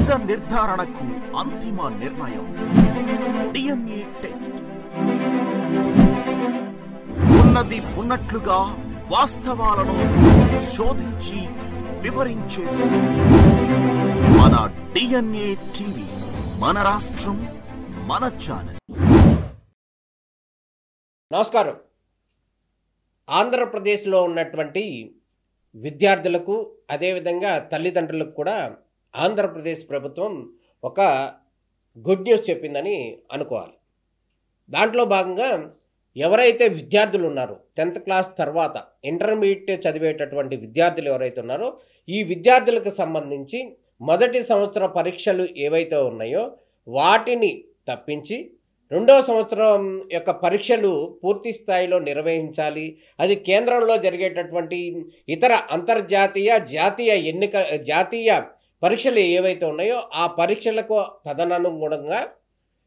దిశ నిర్ధారణకు అంతిమ నిర్ణయం డిఎన్ఏ టెస్ట్. ఉన్నది ఉన్నట్లుగా వాస్తవాలను శోధించి వివరించే మన డిఎన్ఏ టీవీ, మన రాష్ట్రం, మన ఛానల్. నమస్కారం. ఆంధ్రప్రదేశ్లో ఉన్నటువంటి విద్యార్థులకు అదేవిధంగా తల్లిదండ్రులకు కూడా ఆంధ్రప్రదేశ్ ప్రభుత్వం ఒక గుడ్ న్యూస్ చెప్పిందని అనుకోవాలి. దాంట్లో భాగంగా ఎవరైతే విద్యార్థులు ఉన్నారో 10th క్లాస్ తర్వాత ఇంటర్మీడియట్ చదివేటటువంటి విద్యార్థులు ఎవరైతే ఉన్నారో ఈ విద్యార్థులకు సంబంధించి మొదటి సంవత్సర పరీక్షలు ఏవైతే ఉన్నాయో వాటిని తప్పించి రెండో సంవత్సరం యొక్క పరీక్షలు పూర్తి స్థాయిలో నిర్వహించాలి. అది కేంద్రంలో జరిగేటటువంటి ఇతర అంతర్జాతీయ జాతీయ పరీక్షలు ఏవైతే ఉన్నాయో ఆ పరీక్షలకు తదనుగుణంగా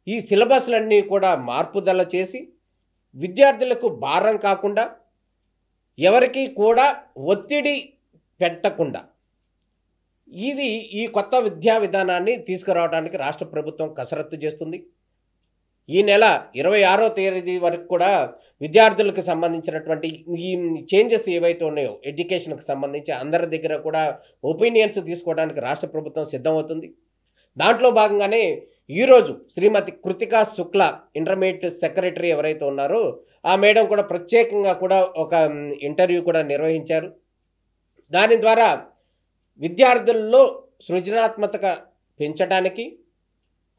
ఈ సిలబస్లన్నీ కూడా మార్పుదల చేసి విద్యార్థులకు భారం కాకుండా ఎవరికి కూడా ఒత్తిడి పెట్టకుండా ఈ కొత్త విద్యా విధానాన్ని తీసుకురావడానికి రాష్ట్ర ప్రభుత్వం కసరత్తు చేస్తుంది. ఈ నెల 26వ తేదీ వరకు కూడా విద్యార్థులకు సంబంధించినటువంటి ఈ చేంజెస్ ఏవైతే ఉన్నాయో ఎడ్యుకేషన్కి సంబంధించి అందరి దగ్గర కూడా ఒపీనియన్స్ తీసుకోవడానికి రాష్ట్ర ప్రభుత్వం సిద్ధమవుతుంది. దాంట్లో భాగంగానే ఈరోజు శ్రీమతి కృతికా శుక్లా ఇంటర్మీడియట్ సెక్రటరీ ఎవరైతే ఉన్నారో ఆ మేడం కూడా ప్రత్యేకంగా కూడా ఒక ఇంటర్వ్యూ కూడా నిర్వహించారు. దాని ద్వారా విద్యార్థుల్లో సృజనాత్మకత పెంచడానికి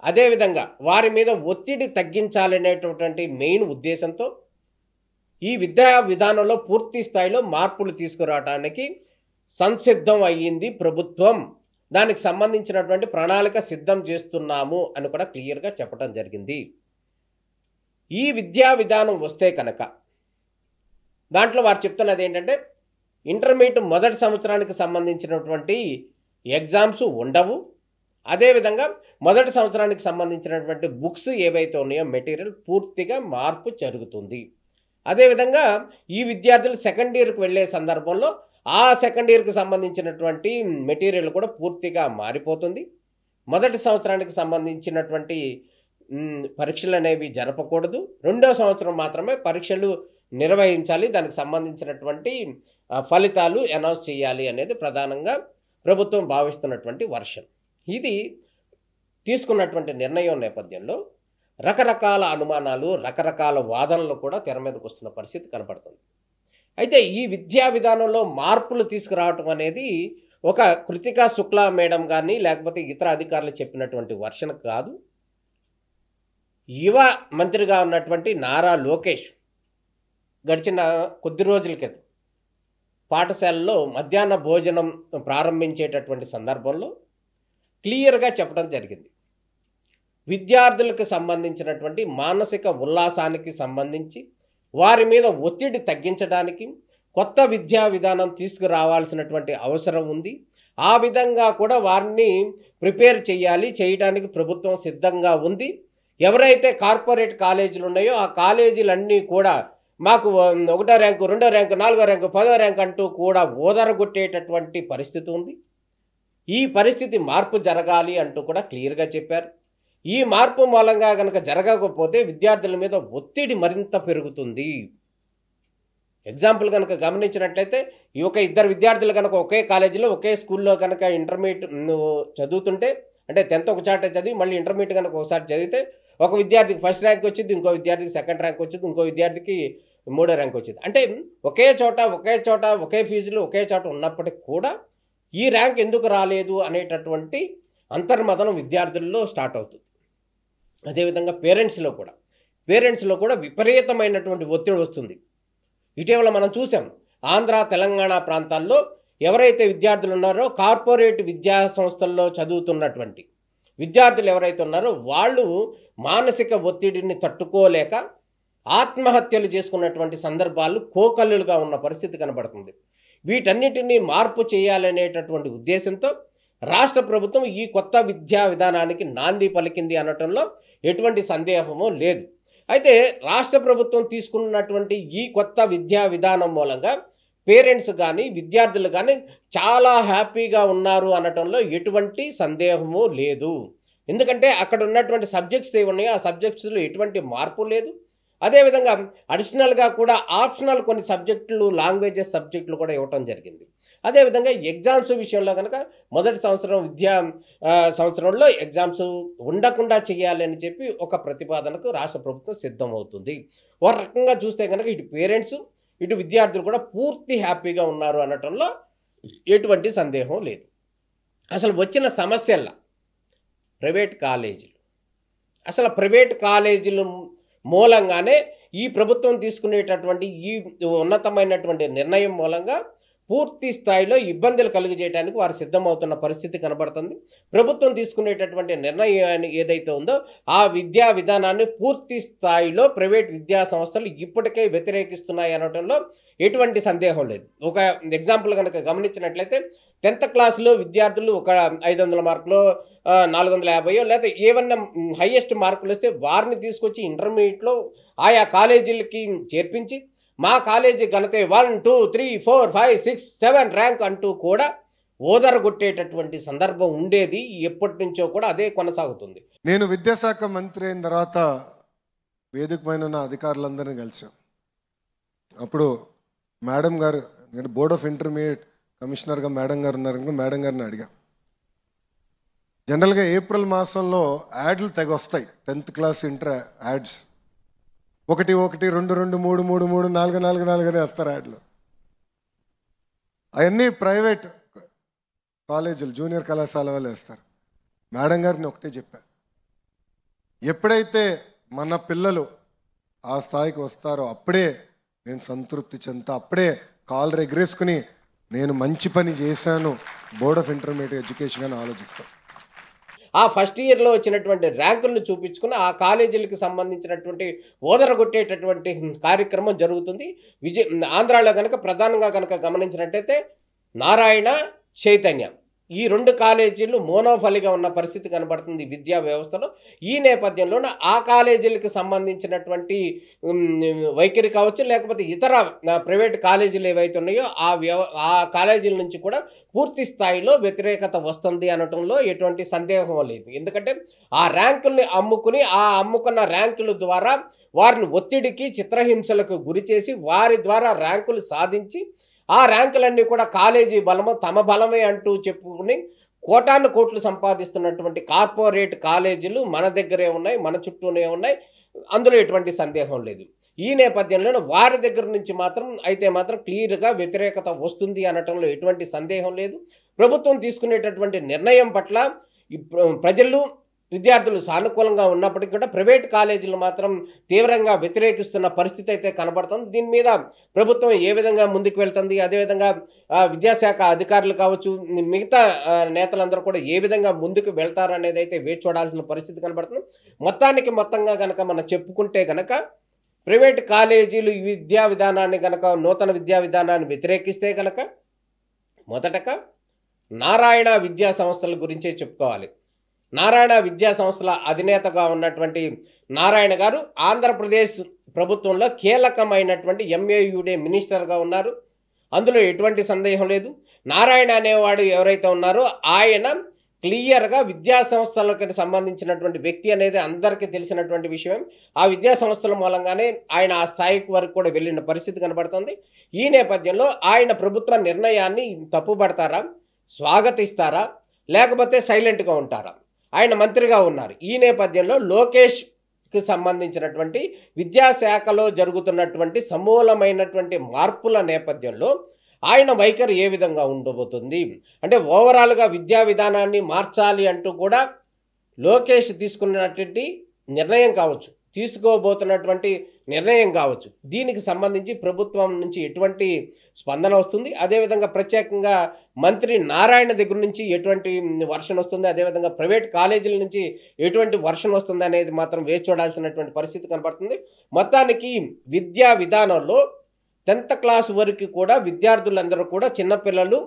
అదేవిధంగా వారి మీద ఒత్తిడి తగ్గించాలనేటటువంటి మెయిన్ ఉద్దేశంతో ఈ విద్యా విధానంలో పూర్తి స్థాయిలో మార్పులు తీసుకురావడానికి సంసిద్ధం అయ్యింది ప్రభుత్వం. దానికి సంబంధించినటువంటి ప్రణాళిక సిద్ధం చేస్తున్నాము అని కూడా క్లియర్గా చెప్పడం జరిగింది. ఈ విద్యా విధానం వస్తే కనుక దాంట్లో వారు చెప్తున్నది ఏంటంటే ఇంటర్మీడియట్ మొదటి సంవత్సరానికి సంబంధించినటువంటి ఎగ్జామ్స్ ఉండవు. అదేవిధంగా మొదటి సంవత్సరానికి సంబంధించినటువంటి బుక్స్ ఏవైతే ఉన్నాయో మెటీరియల్ పూర్తిగా మార్పు జరుగుతుంది. అదేవిధంగా ఈ విద్యార్థులు సెకండ్ ఇయర్కి వెళ్ళే సందర్భంలో ఆ సెకండ్ ఇయర్కి సంబంధించినటువంటి మెటీరియల్ కూడా పూర్తిగా మారిపోతుంది. మొదటి సంవత్సరానికి సంబంధించినటువంటి పరీక్షలు అనేవి జరపకూడదు. రెండో సంవత్సరం మాత్రమే పరీక్షలు నిర్వహించాలి. దానికి సంబంధించినటువంటి ఫలితాలు అనౌన్స్ చేయాలి అనేది ప్రధానంగా ప్రభుత్వం భావిస్తున్నటువంటి వర్షన్. ఇది తీసుకున్నటువంటి నిర్ణయం నేపథ్యంలో రకరకాల అనుమానాలు, రకరకాల వాదనలు కూడా తెర మీదకు వస్తున్న పరిస్థితి కనపడుతుంది. అయితే ఈ విద్యా విధానంలో మార్పులు తీసుకురావటం అనేది ఒక కృతికా శుక్లా మేడం కానీ లేకపోతే ఇతర అధికారులు చెప్పినటువంటి వర్షన్ కాదు. యువ మంత్రిగా ఉన్నటువంటి నారా లోకేష్ గడిచిన కొద్ది రోజుల క్రితం పాఠశాలలో మధ్యాహ్న భోజనం ప్రారంభించేటటువంటి సందర్భంలో క్లియర్గా చెప్పడం జరిగింది. విద్యార్థులకు సంబంధించినటువంటి మానసిక ఉల్లాసానికి సంబంధించి వారి మీద ఒత్తిడి తగ్గించడానికి కొత్త విద్యా విధానం తీసుకురావాల్సినటువంటి అవసరం ఉంది. ఆ విధంగా కూడా వారిని ప్రిపేర్ చేయడానికి ప్రభుత్వం సిద్ధంగా ఉంది. ఎవరైతే కార్పొరేట్ కాలేజీలు ఉన్నాయో ఆ కాలేజీలన్నీ కూడా మాకు 1వ ర్యాంకు, 2వ ర్యాంకు, 4వ ర్యాంకు, 10వ ర్యాంకు అంటూ కూడా ఓదరగొట్టేటటువంటి పరిస్థితి ఉంది. ఈ పరిస్థితి మార్పు జరగాలి అంటూ కూడా క్లియర్గా చెప్పారు. ఈ మార్పు మూలంగా కనుక జరగకపోతే విద్యార్థుల మీద ఒత్తిడి మరింత పెరుగుతుంది. ఎగ్జాంపుల్ కనుక గమనించినట్లయితే ఇద్దరు విద్యార్థులు కనుక ఒకే కాలేజీలో ఒకే స్కూల్లో కనుక ఇంటర్మీడియట్ చదువుతుంటే అంటే 10th ఒక చాట చదివి మళ్ళీ ఇంటర్మీడియట్ కనుక ఒకసారి చదివితే ఒక విద్యార్థికి ఫస్ట్ ర్యాంక్ వచ్చింది, ఇంకో విద్యార్థికి సెకండ్ ర్యాంక్ వచ్చింది, ఇంకో విద్యార్థికి 3వ ర్యాంక్ వచ్చింది. అంటే ఒకే చోట ఒకే ఫీజులు ఒకే చోట ఉన్నప్పటికీ కూడా ఈ ర్యాంక్ ఎందుకు రాలేదు అనేటటువంటి అంతర్మథనం విద్యార్థుల్లో స్టార్ట్ అవుతుంది. అదేవిధంగా పేరెంట్స్లో కూడా విపరీతమైనటువంటి ఒత్తిడి వస్తుంది. ఇటీవల మనం చూసాం ఆంధ్ర, తెలంగాణ ప్రాంతాల్లో ఎవరైతే విద్యార్థులు ఉన్నారో కార్పొరేట్ విద్యా సంస్థల్లో చదువుతున్నటువంటి విద్యార్థులు ఎవరైతే ఉన్నారో వాళ్ళు మానసిక ఒత్తిడిని తట్టుకోలేక ఆత్మహత్యలు చేసుకున్నటువంటి సందర్భాలు కోకల్లులుగా ఉన్న పరిస్థితి కనబడుతుంది. వీటన్నిటినీ మార్పు చేయాలనేటటువంటి ఉద్దేశంతో రాష్ట్ర ప్రభుత్వం ఈ కొత్త విద్యా విధానానికి నాంది పలికింది అనటంలో ఎటువంటి సందేహమూ లేదు. అయితే రాష్ట్ర ప్రభుత్వం తీసుకున్నటువంటి ఈ కొత్త విద్యా విధానం మూలంగా పేరెంట్స్ కానీ విద్యార్థులు కానీ చాలా హ్యాపీగా ఉన్నారు అనటంలో ఎటువంటి సందేహము లేదు. ఎందుకంటే అక్కడ ఉన్నటువంటి సబ్జెక్ట్స్ ఏవి ఉన్నాయో ఆ సబ్జెక్ట్స్లో ఎటువంటి మార్పు లేదు. అదేవిధంగా అడిషనల్గా కూడా ఆప్షనల్ కొన్ని సబ్జెక్టులు లాంగ్వేజెస్ సబ్జెక్టులు కూడా ఇవ్వటం జరిగింది. అదేవిధంగా ఎగ్జామ్స్ విషయంలో కనుక మొదటి సంవత్సరంలో ఎగ్జామ్స్ ఉండకుండా చేయాలని చెప్పి ఒక ప్రతిపాదనకు రాష్ట్ర ప్రభుత్వం సిద్ధమవుతుంది. ఒక రకంగా చూస్తే కనుక ఇటు పేరెంట్స్ ఇటు విద్యార్థులు కూడా పూర్తి హ్యాపీగా ఉన్నారు అనటంలో ఎటువంటి సందేహం లేదు. అసలు వచ్చిన సమస్యల్లా ప్రైవేట్ కాలేజీలు మూలంగానే ఈ ప్రభుత్వం తీసుకునేటటువంటి ఈ ఉన్నతమైనటువంటి నిర్ణయం మూలంగా పూర్తి స్థాయిలో ఇబ్బందులు కలుగజేయడానికి వారు సిద్ధమవుతున్న పరిస్థితి కనబడుతుంది. ప్రభుత్వం తీసుకునేటటువంటి నిర్ణయం ఏదైతే ఉందో ఆ విద్యా విధానాన్ని పూర్తి స్థాయిలో ప్రైవేట్ విద్యా సంస్థలు ఇప్పటికే వ్యతిరేకిస్తున్నాయి అనడంలో ఎటువంటి సందేహం లేదు. ఒక ఎగ్జాంపుల్ కనుక గమనించినట్లయితే 10th క్లాస్లో విద్యార్థులు ఒక 500 మార్కులు 450 లేదా ఏమన్నా హైయెస్ట్ మార్కులు వస్తే వారిని తీసుకొచ్చి ఇంటర్మీడియట్లో ఆయా కాలేజీలకి చేర్పించి మా కాలేజీ ఘనత 1, 2, 3, 4, 5, 6, 7 ర్యాంక్ అంటూ కూడా ఓదరగొట్టేటటువంటి సందర్భం ఉండేది. ఎప్పటి నుంచో కూడా అదే కొనసాగుతుంది. నేను విద్యాశాఖ మంత్రి అయిన తర్వాత వేదికమైన నా అధికారులందరినీ కలిసాం. అప్పుడు మేడం గారు, బోర్డ్ ఆఫ్ ఇంటర్మీడియట్ కమిషనర్గా మేడం గారు ఉన్నారు, మేడం గారిని అడిగా. జనరల్గా ఏప్రిల్ మాసంలో యాడ్లు తెగ వస్తాయి. 10th క్లాస్ ఇంటర్ యాడ్స్ 1, 1, 2, 2, 3, 3, 3, 4, 4, 4 అని వేస్తారు యాడ్లు. అవన్నీ ప్రైవేట్ కాలేజీలు జూనియర్ కళాశాల వాళ్ళు వేస్తారు. మేడం గారిని ఒకటే చెప్పా, ఎప్పుడైతే మన పిల్లలు ఆ స్థాయికి వస్తారో అప్పుడే నేను సంతృప్తి చెందుతా, అప్పుడే కాలర్ ఎగరేసుకుని నేను మంచి పని చేశాను బోర్డ్ ఆఫ్ ఇంటర్మీడియట్ ఎడ్యుకేషన్ అని ఆలోచిస్తాను. ఆ ఫస్ట్ ఇయర్లో వచ్చినటువంటి ర్యాంకులను చూపించుకుని ఆ కాలేజీలకు సంబంధించినటువంటి ఓదరగొట్టేటటువంటి కార్యక్రమం జరుగుతుంది. ఆంధ్రాలో కనుక ప్రధానంగా కనుక గమనించినట్టయితే నారాయణ, చైతన్య ఈ 2 కాలేజీలు మోనోఫలిగా ఉన్న పరిస్థితి కనబడుతుంది విద్యా వ్యవస్థలో. ఈ నేపథ్యంలోనే ఆ కాలేజీలకు సంబంధించినటువంటి వైఖరి కావచ్చు, లేకపోతే ఇతర ప్రైవేట్ కాలేజీలు ఏవైతే ఉన్నాయో ఆ కాలేజీల నుంచి కూడా పూర్తి స్థాయిలో వ్యతిరేకత వస్తుంది అనటంలో ఎటువంటి సందేహం లేదు. ఎందుకంటే ఆ ర్యాంకుల్ని అమ్ముకున్న ర్యాంకుల ద్వారా వారిని ఒత్తిడికి, చిత్రహింసలకు గురి చేసి వారి ద్వారా ర్యాంకులు సాధించి ఆ ర్యాంకులన్నీ కూడా కాలేజీ బలము తమ బలమే అంటూ చెప్పుకుని కోటాను కోట్లు సంపాదిస్తున్నటువంటి కార్పొరేట్ కాలేజీలు మన దగ్గరే ఉన్నాయి, మన చుట్టూనే ఉన్నాయి. అందులో ఎటువంటి సందేహం లేదు. ఈ నేపథ్యంలో వారి దగ్గర నుంచి మాత్రం క్లియర్గా వ్యతిరేకత వస్తుంది అనటంలో ఎటువంటి సందేహం లేదు. ప్రభుత్వం తీసుకునేటటువంటి నిర్ణయం పట్ల ప్రజలు, విద్యార్థులు సానుకూలంగా ఉన్నప్పటికీ కూడా ప్రైవేట్ కాలేజీలు మాత్రం తీవ్రంగా వ్యతిరేకిస్తున్న పరిస్థితి అయితే కనబడుతుంది. దీని మీద ప్రభుత్వం ఏ విధంగా ముందుకు వెళ్తుంది, అదేవిధంగా విద్యాశాఖ అధికారులు కావచ్చు, మిగతా నేతలందరూ కూడా ఏ విధంగా ముందుకు వెళ్తారనేది అయితే వేచి చూడాల్సిన పరిస్థితి కనబడుతుంది. మొత్తంగా కనుక మనం చెప్పుకుంటే కనుక ప్రైవేట్ కాలేజీలు ఈ విద్యా విధానాన్ని కనుక నూతన విద్యా విధానాన్ని వ్యతిరేకిస్తే కనుక మొదటగా నారాయణ విద్యా సంస్థల గురించే చెప్పుకోవాలి. నారాయణ విద్యా సంస్థల అధినేతగా ఉన్నటువంటి నారాయణ గారు ఆంధ్రప్రదేశ్ ప్రభుత్వంలో కీలకమైనటువంటి MAUD మినిస్టర్గా ఉన్నారు. అందులో ఎటువంటి సందేహం లేదు. నారాయణ అనేవాడు ఎవరైతే ఉన్నారో ఆయన క్లియర్గా విద్యా సంస్థలకు సంబంధించినటువంటి వ్యక్తి అనేది అందరికీ తెలిసినటువంటి విషయం. ఆ విద్యా సంస్థల మూలంగానే ఆయన ఆ స్థాయికి వరకు కూడా వెళ్ళిన పరిస్థితి కనబడుతుంది. ఈ నేపథ్యంలో ఆయన ప్రభుత్వ నిర్ణయాన్ని తప్పుపడతారా, స్వాగతిస్తారా, లేకపోతే సైలెంట్గా ఉంటారా? ఆయన మంత్రిగా ఉన్నారు. ఈ నేపథ్యంలో లోకేష్కి సంబంధించినటువంటి విద్యాశాఖలో జరుగుతున్నటువంటి సమూలమైనటువంటి మార్పుల నేపథ్యంలో ఆయన వైఖరి ఏ విధంగా ఉండబోతుంది అంటే ఓవరాల్గా విద్యా విధానాన్ని మార్చాలి అంటూ కూడా లోకేష్ తీసుకున్నటువంటి నిర్ణయం కావచ్చు, తీసుకోబోతున్నటువంటి నిర్ణయం కావచ్చు, దీనికి సంబంధించి ప్రభుత్వం నుంచి ఎటువంటి స్పందన వస్తుంది, అదేవిధంగా ప్రత్యేకంగా మంత్రి నారాయణ దగ్గర నుంచి ఎటువంటి వర్షన్ వస్తుంది, అదేవిధంగా ప్రైవేట్ కాలేజీల నుంచి ఎటువంటి వర్షన్ వస్తుంది అనేది మాత్రం వేచి చూడాల్సినటువంటి పరిస్థితి కనబడుతుంది. మొత్తానికి విద్యా విధానంలో 10th క్లాస్ వరకు కూడా విద్యార్థులందరూ కూడా చిన్నపిల్లలు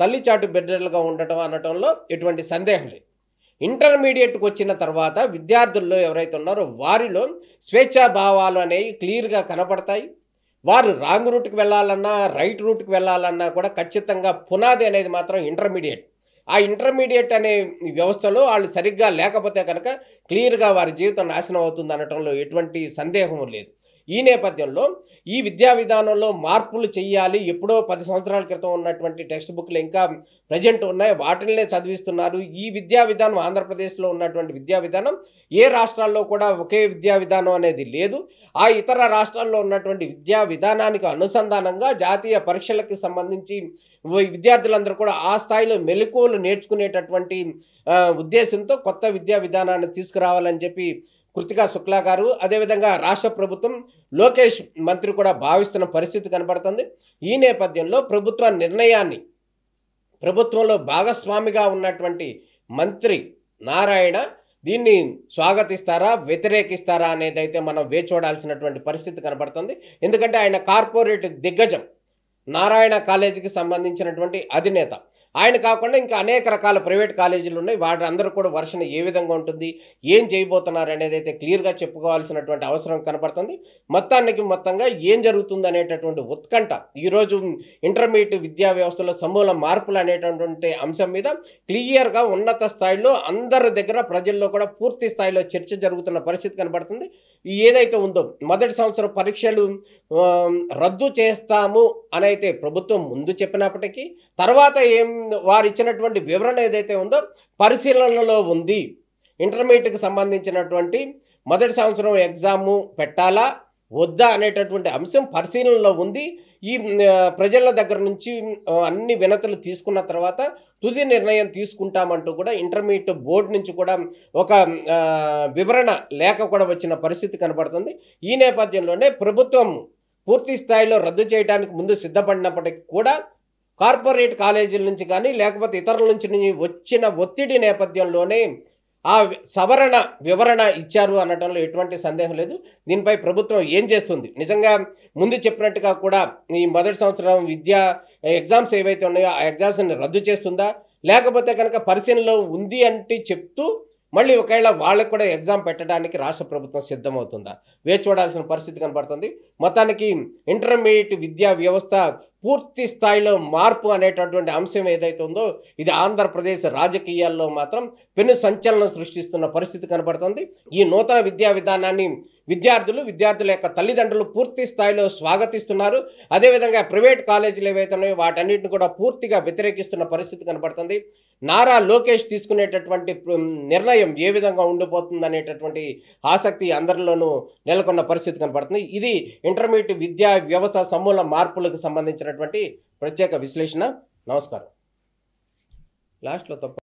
తల్లిచాటు బిడ్డలుగా ఉండటం అనటంలో ఎటువంటి సందేహం లేదు. ఇంటర్మీడియట్కి వచ్చిన తర్వాత విద్యార్థుల్లో ఎవరైతే ఉన్నారో వారిలో స్వేచ్ఛాభావాలు అనేవి క్లియర్గా కనపడతాయి. వారు రాంగ్ రూట్కి వెళ్ళాలన్నా రైట్ రూట్కి వెళ్ళాలన్నా కూడా ఖచ్చితంగా పునాది అనేది మాత్రం ఇంటర్మీడియట్. ఆ ఇంటర్మీడియట్ అనే వ్యవస్థలో వాళ్ళు సరిగ్గా లేకపోతే కనుక క్లియర్గా వారి జీవితం నాశనం అవుతుంది అనటంలో ఎటువంటి సందేహం లేదు. ఈ నేపథ్యంలో ఈ విద్యా విధానంలో మార్పులు చేయాలి. ఎప్పుడో 10 సంవత్సరాల క్రితం ఉన్నటువంటి టెక్స్ట్ బుక్లు ఇంకా ప్రజెంట్ ఉన్నాయి, వాటినే చదివిస్తున్నారు. ఈ విద్యా విధానం ఆంధ్రప్రదేశ్లో ఉన్నటువంటి విద్యా విధానం ఏ రాష్ట్రాల్లో కూడా ఒకే విద్యా విధానం అనేది లేదు. ఆ ఇతర రాష్ట్రాల్లో ఉన్నటువంటి విద్యా విధానానికి అనుసంధానంగా జాతీయ పరీక్షలకు సంబంధించి విద్యార్థులందరూ కూడా ఆ స్థాయిలో మెలకువలు నేర్చుకునేటటువంటి ఉద్దేశంతో కొత్త విద్యా విధానాన్ని తీసుకురావాలని చెప్పి కృతికా శుక్లా గారు, అదేవిధంగా రాష్ట్ర ప్రభుత్వం లోకేష్ మంత్రి కూడా భావిస్తున్న పరిస్థితి కనబడుతుంది. ఈ నేపథ్యంలో ప్రభుత్వ నిర్ణయాన్ని, ప్రభుత్వంలో భాగస్వామిగా ఉన్నటువంటి మంత్రి నారాయణ దీన్ని స్వాగతిస్తారా వ్యతిరేకిస్తారా అనేది అయితే మనం వేచూడాల్సినటువంటి పరిస్థితి కనబడుతుంది. ఎందుకంటే ఆయన కార్పొరేట్ దిగ్గజం, నారాయణ కాలేజీకి సంబంధించినటువంటి అధినేత. ఆయన కాకుండా ఇంకా అనేక రకాల ప్రైవేట్ కాలేజీలు ఉన్నాయి. వారందరూ కూడా వర్షన ఏ విధంగా ఉంటుంది, ఏం చేయబోతున్నారు అనేది అయితే క్లియర్గా చెప్పుకోవాల్సినటువంటి అవసరం కనపడుతుంది. మొత్తంగా ఏం జరుగుతుంది అనేటటువంటి ఉత్కంఠ ఈరోజు ఇంటర్మీడియట్ విద్యా వ్యవస్థలో సమూల మార్పులు అనేటటువంటి అంశం మీద క్లియర్గా ఉన్నత స్థాయిలో అందరి దగ్గర ప్రజల్లో కూడా పూర్తి స్థాయిలో చర్చ జరుగుతున్న పరిస్థితి కనబడుతుంది. ఏదైతే ఉందో మొదటి సంవత్సరం పరీక్షలు రద్దు చేస్తాము అని అయితే ప్రభుత్వం ముందు చెప్పినప్పటికీ తర్వాత వారు ఇచ్చినటువంటి వివరణ ఏదైతే ఉందో పరిశీలనలో ఉంది. ఇంటర్మీడియట్కి సంబంధించినటువంటి మొదటి సంవత్సరం ఎగ్జాము పెట్టాలా వద్దా అనేటటువంటి అంశం పరిశీలనలో ఉంది. ఈ ప్రజల దగ్గర నుంచి అన్ని వినతులు తీసుకున్న తర్వాత తుది నిర్ణయం తీసుకుంటామంటూ కూడా ఇంటర్మీడియట్ బోర్డు నుంచి కూడా ఒక వివరణ లేఖ కూడా వచ్చిన పరిస్థితి కనబడుతుంది. ఈ నేపథ్యంలోనే ప్రభుత్వం పూర్తి స్థాయిలో రద్దు చేయడానికి ముందు సిద్ధపడినప్పటికీ కూడా కార్పొరేట్ కాలేజీల నుంచి కానీ లేకపోతే ఇతరుల నుంచి వచ్చిన ఒత్తిడి నేపథ్యంలోనే ఆ సవరణ వివరణ ఇచ్చారు అనడంలో ఎటువంటి సందేహం లేదు. దీనిపై ప్రభుత్వం ఏం చేస్తుంది, నిజంగా ముందు చెప్పినట్టుగా కూడా ఈ మొదటి సంవత్సరం విద్యా ఎగ్జామ్స్ ఏవైతే ఉన్నాయో ఆ ఎగ్జామ్స్ని రద్దు చేస్తుందా, లేకపోతే కనుక పరిశీలనలో ఉంది అంటే చెప్తూ మళ్ళీ ఒకవేళ వాళ్ళకు కూడా ఎగ్జామ్ పెట్టడానికి రాష్ట్ర ప్రభుత్వం సిద్ధమవుతుందా వేచి చూడాల్సిన పరిస్థితి కనబడుతుంది. మొత్తానికి ఇంటర్మీడియట్ విద్యా వ్యవస్థ పూర్తి స్థాయిలో మార్పు అనేటటువంటి అంశం ఏదైతే ఉందో ఇది ఆంధ్రప్రదేశ్ రాజకీయాల్లో మాత్రం పెను సంచలనం సృష్టిస్తున్న పరిస్థితి కనబడుతుంది. ఈ నూతన విద్యా విధానాన్ని విద్యార్థుల యొక్క తల్లిదండ్రులు పూర్తి స్థాయిలో స్వాగతిస్తున్నారు. అదేవిధంగా ప్రైవేట్ కాలేజీలు ఏవైతే ఉన్నాయో వాటన్నిటిని కూడా పూర్తిగా వ్యతిరేకిస్తున్న పరిస్థితి కనబడుతుంది. నారా లోకేష్ తీసుకునేటటువంటి నిర్ణయం ఏ విధంగా ఉండిపోతుంది అనేటటువంటి ఆసక్తి అందరిలోనూ నెలకొన్న పరిస్థితి కనబడుతుంది. ఇది ఇంటర్మీడియట్ విద్యా వ్యవస్థ సమూల మార్పులకు సంబంధించినటువంటి ప్రత్యేక విశ్లేషణ. నమస్కారం. లాస్ట్లో తప్ప